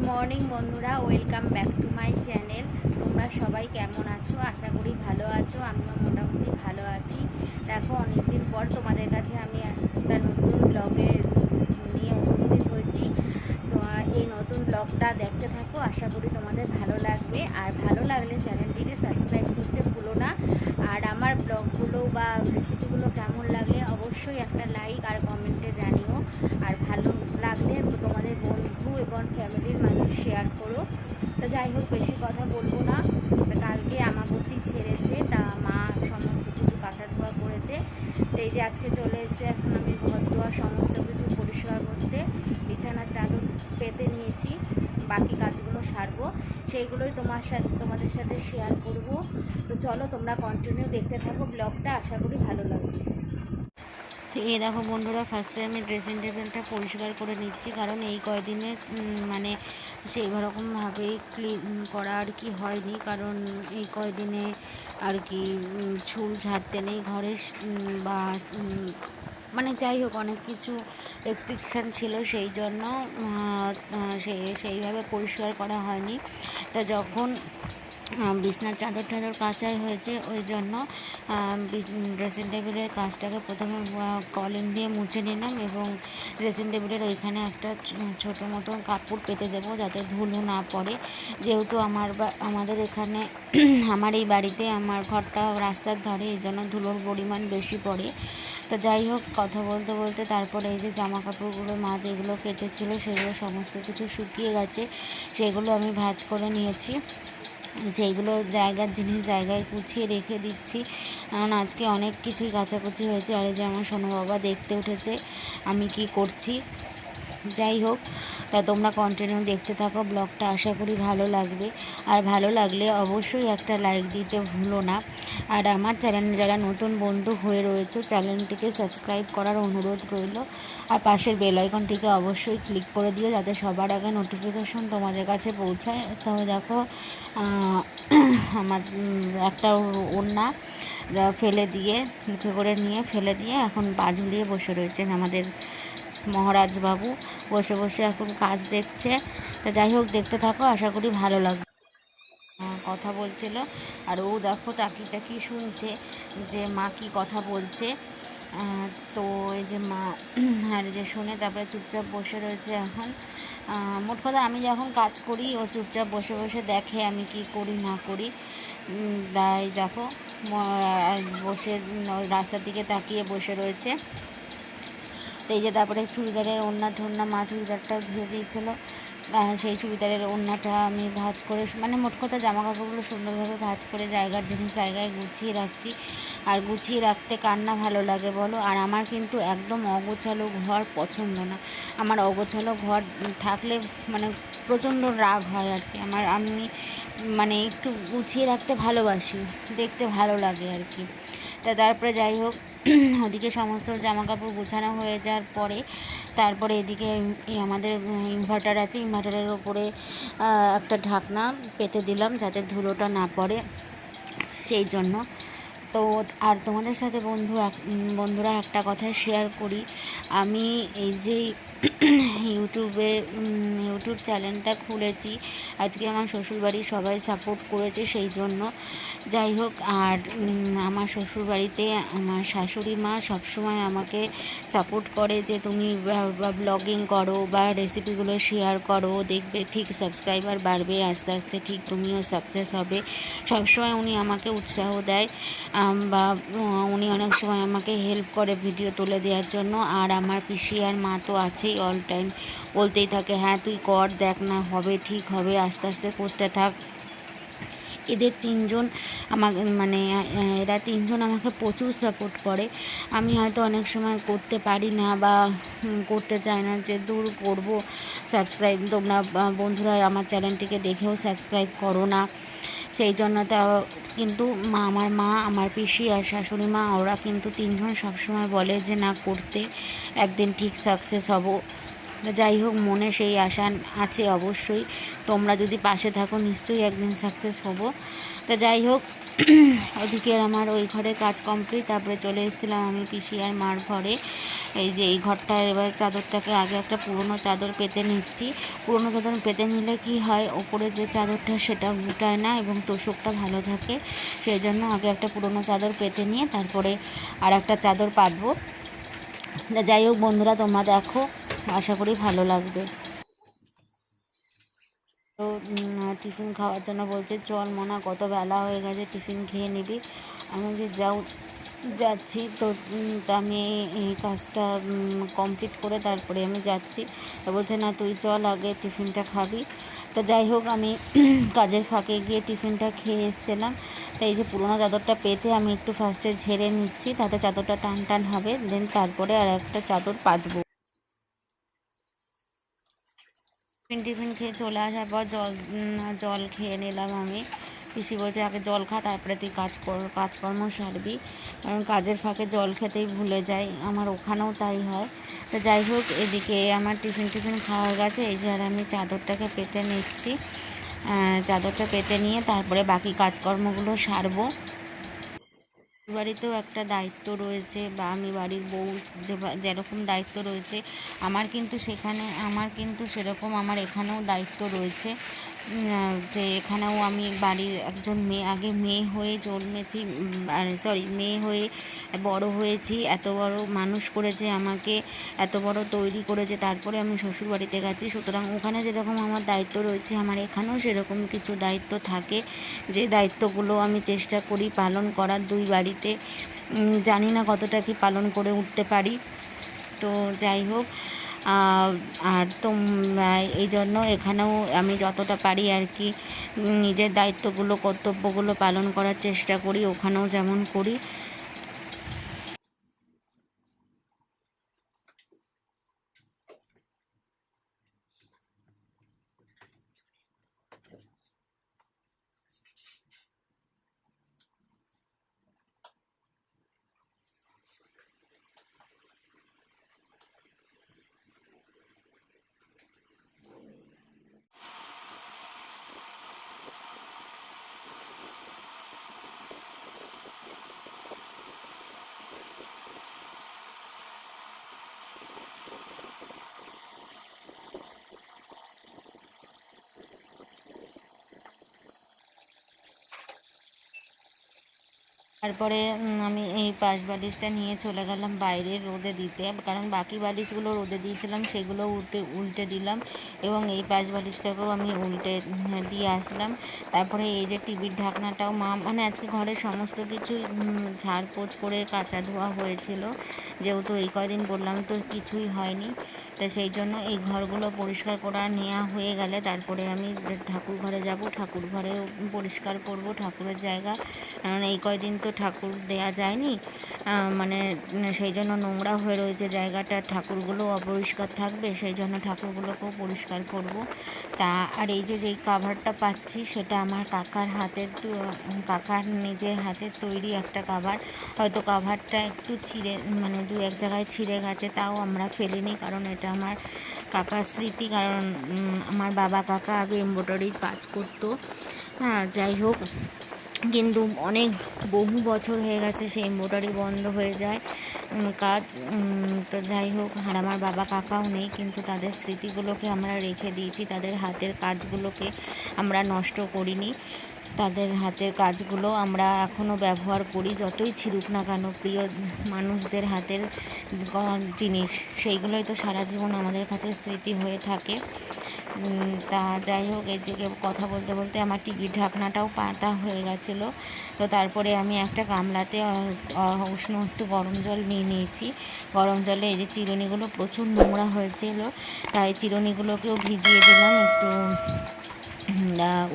Morning বন্ধুরা, welcome back to my channel. তোমরা সবাই কেমন আছো? আশা করি ভালো আছো। আমিও মোটামুটি ভালো আছি। দেখো, অনেকদিন পর তোমাদের কাছে আমি একটা নতুন ব্লগের নিয়ে উপস্থিত হয়েছি। তো এই নতুন ব্লগটা দেখতে থাকো, আশা করি তোমাদের ভালো লাগবে। আর ভালো লাগলে চ্যানেলটিকে সাবস্ক্রাইব করতে ভুলো না। আর আমার ব্লগগুলো বা রেসিপিগুলো কেমন লাগলে অবশ্যই একটা লাইক আর কমেন্টে জানিও। আর ভালো লাগলে তোমাদের বন্ধু এবং ফ্যামিলির মাঝে শেয়ার করো। তো যাই হোক, বেশি কথা বলবো না। কালকে আমাবস্যা ছেড়েছে, তা মা সমস্ত কিছু কাঁচা ধোয়া করেছে। তো এই যে আজকে চলে এসেছে, এখন আমি ঘর ধোয়া সমস্ত কিছু পরিষ্কার করতে বিছানার চাদর পেতে নিয়েছি। বাকি কাজগুলো সারবো, সেইগুলোই তোমাদের সাথে শেয়ার করব। তো চলো, তোমরা কন্টিনিউ দেখতে থাকো ব্লগটা, আশা করি ভালো লাগবে। তো এই দেখো বন্ধুরা, ফার্স্টে আমি ড্রেসিং টেবিলটা পরিষ্কার করে নিচ্ছি, কারণ এই কয়দিনে মানে সেই রকমভাবে ক্লিন করা আর কি হয়নি। কারণ এই কয়দিনে আর কি ঝুল ঝাড়তে নেই ঘরে, বা মানে যাই হোক অনেক কিছু রেস্ট্রিকশান ছিল, সেই জন্য সেইভাবে পরিষ্কার করা হয়নি। তা যখন বিছনার চাদর টাদর কাচাই হয়েছে, ওই জন্য ড্রেসিং টেবিলের কাজটাকে প্রথমে কলিং দিয়ে মুছে নিলাম, এবং ড্রেসিং টেবিলের ওইখানে একটা ছোটো মতন কাপড় পেতে দেবো যাতে ধুলো না পড়ে। যেহেতু আমাদের এখানে আমার এই বাড়িতে আমার ঘরটা রাস্তার ধারে, এই জন্য ধুলোর পরিমাণ বেশি পড়ে। তো যাই হোক, কথা বলতে বলতে তারপরে এই যে জামা কাপড়গুলো মা যেগুলো কেচেছিল সেগুলো সমস্ত কিছু শুকিয়ে গেছে, সেগুলো আমি ভাঁজ করে নিয়েছি। যেইগুলো জায়গার জিনিস জায়গায় গুছিয়ে রেখে দিচ্ছি, কারণ আজকে অনেক কিছুই কাচাকুচি হয়েছে। আর এই যে আমার সোনু বাবা দেখতে উঠেছে আমি কি করছি। যাই হোক, তা তোমরা কন্টিনিউ দেখতে থাকো ব্লগটা, আশা করি ভালো লাগবে। আর ভালো লাগলে অবশ্যই একটা লাইক দিতে ভুলো না। আর আমার চ্যানেলে যারা নতুন বন্ধু হয়ে রয়েছে, চ্যানেলটিকে সাবস্ক্রাইব করার অনুরোধ রইল। আর পাশের বেল আইকনটিকে অবশ্যই ক্লিক করে দিও, যাতে সবার আগে নোটিফিকেশন তোমাদের কাছে পৌঁছায়। তো দেখো, আমার একটা ওড়না ফেলে দিয়ে, মুখে করে নিয়ে ফেলে দিয়ে এখন পা ঝুলিয়ে বসে রয়েছেন আমাদের মহারাজ বাবু। বসে বসে এখন কাজ দেখছে। তা যাই হোক, দেখতে থাকো, আশা করি ভালো লাগবে। কথা বলছিল, আর ও দেখো তাকিয়ে তাকিয়ে শুনছে যে মা কি কথা বলছে। তো এই যে মা আর যে শুনে তারপরে চুপচাপ বসে রয়েছে এখন। মোট কথা, আমি যখন কাজ করি ও চুপচাপ বসে বসে দেখে আমি কি করি না করি। তাই দেখো, বসে ওই রাস্তার দিকে তাকিয়ে বসে রয়েছে। তো এই যে তারপরে চুড়িদারের ওড়না ঠোড়না, মা চুড়িদারটা ধুয়ে দিয়েছিলো, সেই চুড়িদারের ওড়নাটা আমি ভাঁজ করে, মানে মোট কথা জামা কাপড়গুলো সুন্দরভাবে ভাঁজ করে জায়গার জিনিস জায়গায় গুছিয়ে রাখছি। আর গুছিয়ে রাখতে কার না ভালো লাগে বলো? আর আমার কিন্তু একদম অগোছালো ঘর পছন্দ না। আমার অগোছালো ঘর থাকলে মানে প্রচণ্ড রাগ হয় আর কি। আমি মানে একটু গুছিয়ে রাখতে ভালোবাসি, দেখতে ভালো লাগে আর কি। তা তারপরে যাই হোক, ওদিকে সমস্ত জামা কাপড় গোছানো হয়ে যাওয়ার পরে তারপরে এদিকে আমাদের ইনভার্টার আছে, ইনভার্টারের ওপরে একটা ঢাকনা পেতে দিলাম যাতে ধুলোটা না পড়ে, সেই জন্য। তো আর তোমাদের সাথে বন্ধুরা একটা কথা শেয়ার করি। আমি এই যে ইউটিউব চ্যানেলটা খুলেছি, আজকে আমার শ্বশুরবাড়ির সবাই সাপোর্ট করেছে, সেই জন্য। যাই হোক, আর আমার শ্বশুরবাড়িতে আমার শাশুড়ি মা সবসময় আমাকে সাপোর্ট করে যে তুমি ব্লগিং করো বা রেসিপিগুলো শেয়ার করো, দেখবে ঠিক সাবস্ক্রাইবার বাড়বে, আস্তে আস্তে ঠিক তুমিও সাকসেস হবে। সবসময় উনি আমাকে উৎসাহ দেয়, বা উনি অনেক সময় আমাকে হেল্প করে ভিডিও তুলে দেওয়ার জন্য। আর আমার পিসি আর মা তো আছেই, অল টাইম বলতেই থাকে, হ্যাঁ তুই কর, দেখ না হবে, ঠিক হবে, আস্তে আস্তে করতে থাক। এদের তিনজন এরা তিনজন আমাকে প্রচুর সাপোর্ট করে। আমি হয়তো অনেক সময় করতে পারি না বা করতে চাই না, যে দূর করব সাবস্ক্রাইব, তোমরা বন্ধুরা আমার চ্যানেলটিকে দেখেও সাবস্ক্রাইব করো না, সেই জন্য। তা কিন্তু আমার মা, আমার পিসি আর শাশুড়ি মা, ওরা কিন্তু তিনজন সবসময় বলে যে না, করতে একদিন ঠিক সাকসেস হব। যাই হোক, মনে সেই আশা আছে অবশ্যই, তোমরা যদি পাশে থাকো নিশ্চয়ই একদিন সাকসেস হবো। তা যাই হোক, ওদিকে আমার ওই ঘরে কাজ কমপ্লিট। তারপরে চলে এসেছিলাম আমি পিসি আর মার ঘরে। এই যে এই ঘরটার এবার চাদরটাকে আগে একটা পুরনো চাদর পেতে নিচ্ছি। পুরনো চাদর পেতে নিলে কি হয়, ওপরে যে চাদরটা সেটা গুটায় না এবং তোষকটা ভালো থাকে। সেই জন্য আগে একটা পুরনো চাদর পেতে নিয়ে তারপরে আর একটা চাদর পাতবো। যাই হোক বন্ধুরা, তোমরা দেখো, আশা করি ভালো লাগবে। তো টিফিন খাওয়ার জন্য বলছে, চল মোনা, কত বেলা হয়ে গেছে, টিফিন খেয়ে নিবি। আমি যে যাচ্ছি। তো আমি এই কাজটা কমপ্লিট করে তারপরে আমি যাচ্ছি। তো বলছে, না তুই চল, আগে টিফিনটা খাবি। তো যাই হোক, আমি কাজের ফাঁকে গিয়ে টিফিনটা খেয়ে এসেছিলাম। তাই এই যে পুরোনো চাদরটা পেতে আমি একটু ফার্স্টে ঝেড়ে নিচ্ছি, তাতে চাদরটা টান টান হবে, দেন তারপরে আর একটা চাদর পাতবো। টিফিন খেয়ে চলে আসার পর জল খেয়ে নিলাম আমি। পিসি বলছে, আগে জল খা, তারপরে তুই কাজকর্ম সারবি, কারণ কাজের ফাঁকে জল খেতেই ভুলে যাই, আমার ওখানেও তাই হয়। তো যাই হোক, এদিকে আমার টিফিন খাওয়া গেছে। এই যে আর আমি চাদরটাকে পেতে নিচ্ছি। চাদরটা পেতে নিয়ে তারপরে বাকি কাজকর্মগুলো সারবো। বাড়িতেও একটা দায়িত্ব রয়েছে, বা আমি বাড়ির বউ যেরকম দায়িত্ব রয়েছে আমার কিন্তু সেরকম আমার এখানেও দায়িত্ব রয়েছে। যে এখানেও আমি বাড়ির একজন মেয়ে, আগে মেয়ে হয়ে জন্মেছি, মেয়ে হয়ে বড় হয়েছি, এত বড় মানুষ করেছে আমাকে, এত বড় তৈরি করেছে, তারপরে আমি শ্বশুরবাড়িতে গেছি। সুতরাং ওখানে যেরকম আমার দায়িত্ব রয়েছে, আমার এখানেও সেরকম কিছু দায়িত্ব থাকে, যে দায়িত্বগুলো আমি চেষ্টা করি পালন করার দুই বাড়িতে। জানি না কতটা কি পালন করে উঠতে পারি। তো যাই হোক, আর তো এই জন্য এখানেও আমি যতটা পারি আর কি নিজের দায়িত্বগুলো, কর্তব্যগুলো পালন করার চেষ্টা করি, ওখানেও যেমন করি। তারপরে আমি এই পাশ বালিশটা নিয়ে চলে গেলাম বাইরে রোদে দিতে, কারণ বাকি বালিশগুলো রোদে দিয়েছিলাম সেগুলো উল্টে দিলাম, এবং এই পাশ বালিশটাকেও আমি উল্টে দিয়ে আসলাম। তারপরে এই যে টিভির ঢাকনাটাও মানে আজকে ঘরের সমস্ত কিছু ঝাড়পোছ করে কাচা ধোয়া হয়েছিল, যেহেতু এই কয়দিন বললাম তো কিছুই হয়নি। তো সেই জন্য এই ঘরগুলো পরিষ্কার করা নেওয়া হয়ে গেলে তারপরে আমি ঠাকুর ঘরে যাব, ঠাকুর ঘরেও পরিষ্কার করব ঠাকুরের জায়গা, কারণ এই কয়দিন তো ঠাকুর দেয়া যায়নি, মানে সেই জন্য নোংরা হয়ে রয়েছে জায়গাটা, ঠাকুরগুলো অপরিষ্কার থাকবে, সেই জন্য ঠাকুরগুলোকেও পরিষ্কার করব। তা আর এই যে যেই কাভারটা পাচ্ছি সেটা আমার কাকার নিজের হাতের তৈরি একটা কাভার। হয়তো কাভারটা একটু ছিঁড়ে, মানে দু এক জায়গায় ছিঁড়ে গেছে, তাও আমরা ফেলিনি, কারণ এটা আমার কাকার স্মৃতি, কারণ আমার বাবা কাকা আগে এমব্রয়ডারির কাজ করতো। হ্যাঁ, যাই হোক, কিন্তু বহু বছর হয়ে গেছে সেই এমব্রয়ডারি বন্ধ হয়ে যায় কাজ। তো যাই হোক, আর আমার বাবা কাকাও নেই, কিন্তু তাদের স্মৃতিগুলোকে আমরা রেখে দিয়েছি, তাদের হাতের কাজগুলোকে আমরা নষ্ট করিনি, তাদের হাতের কাজগুলো আমরা এখনও ব্যবহার করি, যতই ছিড়ুক না কেন, প্রিয় মানুষদের হাতের জিনিস, সেইগুলোই তো সারা জীবন আমাদের কাছে স্মৃতি হয়ে থাকে। তা যাই হোক, এদিকে কথা বলতে বলতে আমার টিভির ঢাকনাটাও পাতা হয়ে গেছিলো। তো তারপরে আমি একটা গামলাতে উষ্ণ একটু গরম জল নিয়ে নিয়েছি। গরম জলে এই যে চিরুনিগুলো প্রচুর নোংরা হয়েছিল, তাই চিরুনিগুলোকেও ভিজিয়ে দিলাম একটু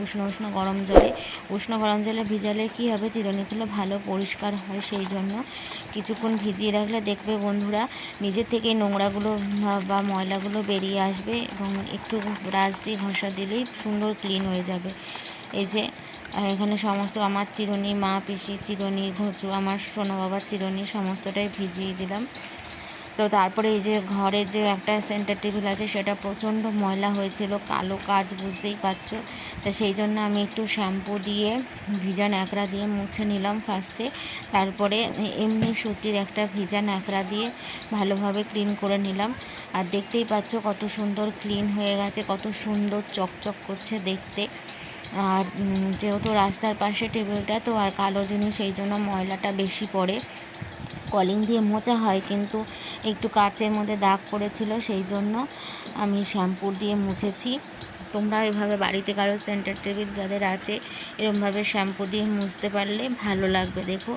উষ্ণ গরম জলে ভিজালে কী হবে, চিরুনিগুলো ভালো পরিষ্কার হয়, সেই জন্য কিছুক্ষণ ভিজিয়ে রাখলে দেখবে বন্ধুরা, নিজের থেকে নোংরাগুলো বা ময়লাগুলো বেরিয়ে আসবে, এবং একটু ব্রাশ দিয়ে ঘষা দিলেই সুন্দর ক্লিন হয়ে যাবে। এই যে এখানে সমস্ত আমার চিরুনি, মা পিসির চিরুনি, ঘুঁচু, আমার সোনা বাবার চিরুনি সমস্তটাই ভিজিয়ে দিলাম। তো তারপরে এই যে ঘরের যে একটা সেন্টার টেবিল আছে সেটা প্রচণ্ড ময়লা হয়েছিল, কালো কাজ, বুঝতেই পারছো। তো সেই জন্য আমি একটু শ্যাম্পু দিয়ে ভিজা ন্যাকড়া দিয়ে মুছে নিলাম ফার্স্টে, তারপরে এমনি সুতির একটা ভিজা ন্যাকড়া দিয়ে ভালোভাবে ক্লিন করে নিলাম। আর দেখতেই পাচ্ছ কত সুন্দর ক্লিন হয়ে গেছে, কত সুন্দর চকচক করছে দেখতে। আর যেহেতু রাস্তার পাশে টেবিলটা, তো আর কালো জিনিস, সেই জন্য ময়লাটা বেশি পড়ে। কলিং দিয়ে মোছা হয় কিন্তু একটু কাচের মধ্যে দাগ পড়েছিল, সেই জন্য আমি শ্যাম্পু দিয়ে মুছেছি। তোমরা এভাবে বাড়িতে কারো সেন্টার টেবিল যাদের আছে এরকমভাবে শ্যাম্পু দিয়ে মুছতে পারলে ভালো লাগবে। দেখো,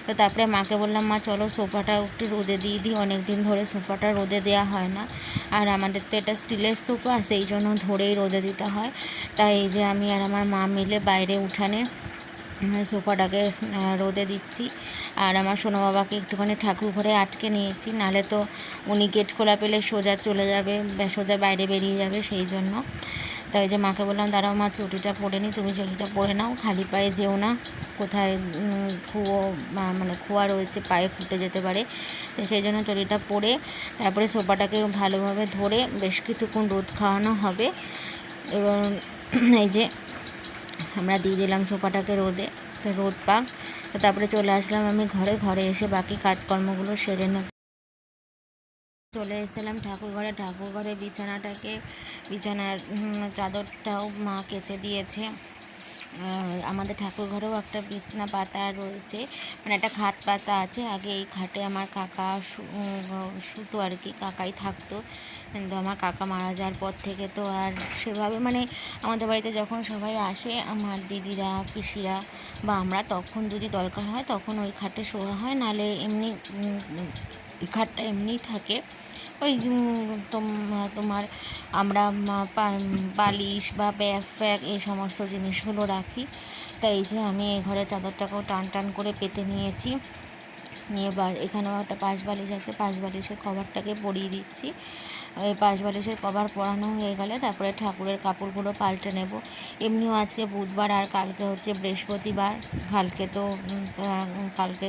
তো তারপরে মাকে বললাম, মা চলো সোফাটা একটু রোদে দিয়ে দিই, অনেক দিন ধরে সোফাটা রোদে দেওয়া হয় না। আর আমাদের তো এটা স্টিলের সোফা, সেই জন্য ধরেই রোদে দিতে হয়। তাই এই যে আমি আর আমার মা মিলে বাইরে উঠানে সোফাটাকে রোদে দিচ্ছি। আর আমার সোনা বাবাকে একটুখানি ঠাকুর ঘরে আটকে নিয়েছি, নাহলে তো উনি গেট খোলা পেলে সোজা চলে যাবে, সোজা বাইরে বেরিয়ে যাবে, সেই জন্য। তাই যে মাকে বললাম, দাঁড়াও মা, চটিটা পরে নি, তুমি চটিটা পরে নাও, খালি পায়ে যেও না, কোথায় মানে খোয়া রয়েছে, পায়ে ফুটে যেতে পারে। তো সেই জন্য চটিটা পরে তারপরে সোফাটাকে ভালোভাবে ধরে বেশ কিছুক্ষণ রোদ খাওয়ানো হবে। এবং এই যে আমরা দিয়ে দিলাম সোফাটাকে রোদে, তো রোদ পাক। তো তারপরে চলে আসলাম আমি ঘরে এসে বাকি কাজকর্মগুলো সেরে নেব। চলে এসেছিলাম ঠাকুর ঘরে বিছানার চাদরটাও মা কেচে দিয়েছে। আমাদের ঠাকুর ঘরেও একটা বিছনা পাতা রয়েছে, মানে একটা খাট পাতা আছে। আগে এই খাটে আমার কাকা শুতো আর কি, কাকাই থাকতো। কিন্তু আমার কাকা মারা যাওয়ার পর থেকে তো আর সেভাবে, মানে আমাদের বাড়িতে যখন সবাই আসে, আমার দিদিরা, পিসিরা বা আমরা, তখন যদি দরকার হয় তখন ওই খাটে শোয়া হয়, নাহলে এমনি খাটটা এমনিই থাকে। ওই তোমার আমরা বালিশ বা ব্যাগ ফ্যাগ এই সমস্ত জিনিসগুলো রাখি। তাই এই যে আমি এই ঘরের চাদরটাকেও টান করে পেতে নিয়েছি, নিয়ে এখানেও একটা পাশ বালিশ আছে, পাশ বালিশের কভারটাকে পরিয়ে দিচ্ছি। ওই পাশ বালিশের কভার পরানো হয়ে গেলে তারপরে ঠাকুরের কাপড়গুলো পাল্টে নেব। এমনিও আজকে বুধবার আর কালকে হচ্ছে বৃহস্পতিবার, কালকে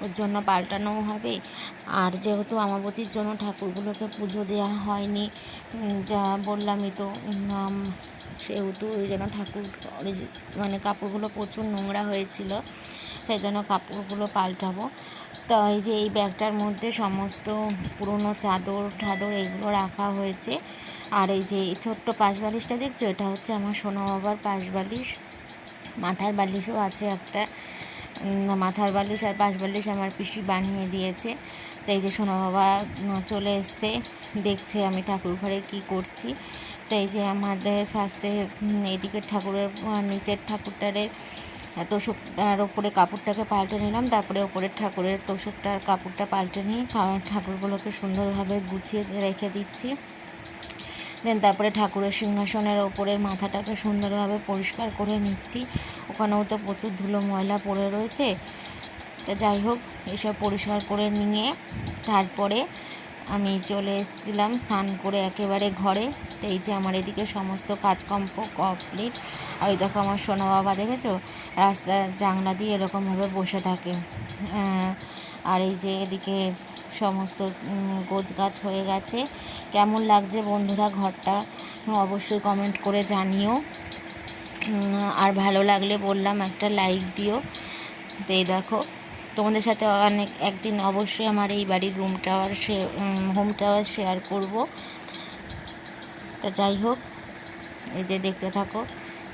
ওর জন্য পাল্টানোও হবে। আর যেহেতু আমাবতীর জন্য ঠাকুরগুলোকে পুজো দেওয়া হয়নি, যা বললামই তো, সেহেতু ওই জন্য মানে কাপড়গুলো প্রচুর নোংরা হয়েছিল, সেই জন্য কাপড়গুলো পাল্টাবো। তো এই যে এই ব্যাগটার মধ্যে সমস্ত পুরনো চাদর এগুলো রাখা হয়েছে। আর এই যে ছোট্ট পাশ বালিশটা দেখছো, এটা হচ্ছে আমার সোনা বাবার পাশ বালিশ। মাথার বালিশও আছে একটা, মাথার বালিশ আর পাশ বালিশ আমার পিসি বানিয়ে দিয়েছে। তো এই যে সোনা বাবা চলে এসছে, দেখছে আমি ঠাকুর ঘরে কী করছি। তো এই যে আমাদের ফার্স্টে এদিকের ঠাকুরের নিচের ঠাকুরটারে তোষকটার ওপরে কাপড়টাকে পাল্টে নিলাম, তারপরে ওপরের ঠাকুরের তোষকটার কাপড়টা পাল্টে নিয়ে ঠাকুরগুলোকে সুন্দরভাবে গুছিয়ে রেখে দিচ্ছি। দেন তারপরে ঠাকুরের সিংহাসনের ওপরের মাথাটাকে সুন্দরভাবে পরিষ্কার করে নিচ্ছি। ওখানেও তো প্রচুর ধুলো ময়লা পড়ে রয়েছে। তো যাই হোক, এসব পরিষ্কার করে নিয়ে তারপরে আমি চলে এসেছিলাম স্নান করে একেবারে ঘরে। তো এই যে আমার এদিকে সমস্ত কাজকর্ম কমপ্লিট। আর ওই দেখো আমার সোনা বাবা, দেখেছো, রাস্তার জানলা দিয়ে এরকমভাবে বসে থাকে। আর এই যে এদিকে সমস্ত গোছগাছ হয়ে গেছে। কেমন লাগছে বন্ধুরা ঘরটা অবশ্যই কমেন্ট করে জানিও। আর ভালো লাগলে বললাম একটা লাইক দিও। তো এই দেখো, তোমাদের সাথে একদিন অবশ্যই আমার এই বাড়ির হোম টাওয়ার শেয়ার করব। তা যাই হোক, এই যে দেখতে থাকো।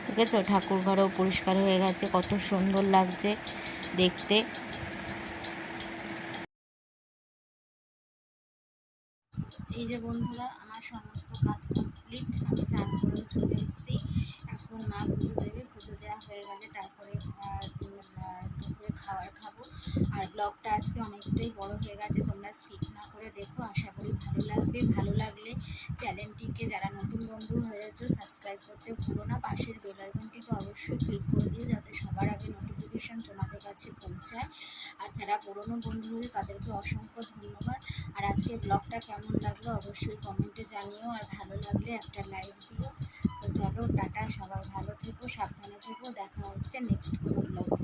ঠিক আছে, ঠাকুর ঘরেও পরিষ্কার হয়ে গেছে, কত সুন্দর লাগছে দেখতে। এই যে বন্ধুরা, আমার সমস্ত কাজ কমপ্লিট, আমি স্নান করে চলে এসেছি। এখন মা পুজো দেবে, পুজো দেওয়া হয়ে গেলে তারপরে দুপুরে খাবার খাবো। আর ব্লগটা আজকে অনেকটাই বড় হয়ে গেছে, তোমরা স্কিপ না করে দেখো, আশা করি ভালো লাগবে। ভালো লাগলে চ্যানেলটিকে যারা নতুন বন্ধু হয়েছো সাবস্ক্রাইব করতে ভুলো না, পাশের বেল আইকনটিকে অবশ্যই ক্লিক করে দিও যাতে সবার আগে নোটিফিকেশান তোমাদের কাছে পৌঁছায়। আর যারা পুরনো বন্ধু হয়েছে তাদেরকে অসংখ্য ধন্যবাদ। আর আজকে ব্লগটা কেমন লাগলো অবশ্যই কমেন্টে জানিও, আর ভালো লাগলে একটা লাইক দিও। তো চলো, টাটা, সবাই ভালো থেকো, সাবধানে থেকো, দেখা হচ্ছে নেক্সট কোনো ব্লগে।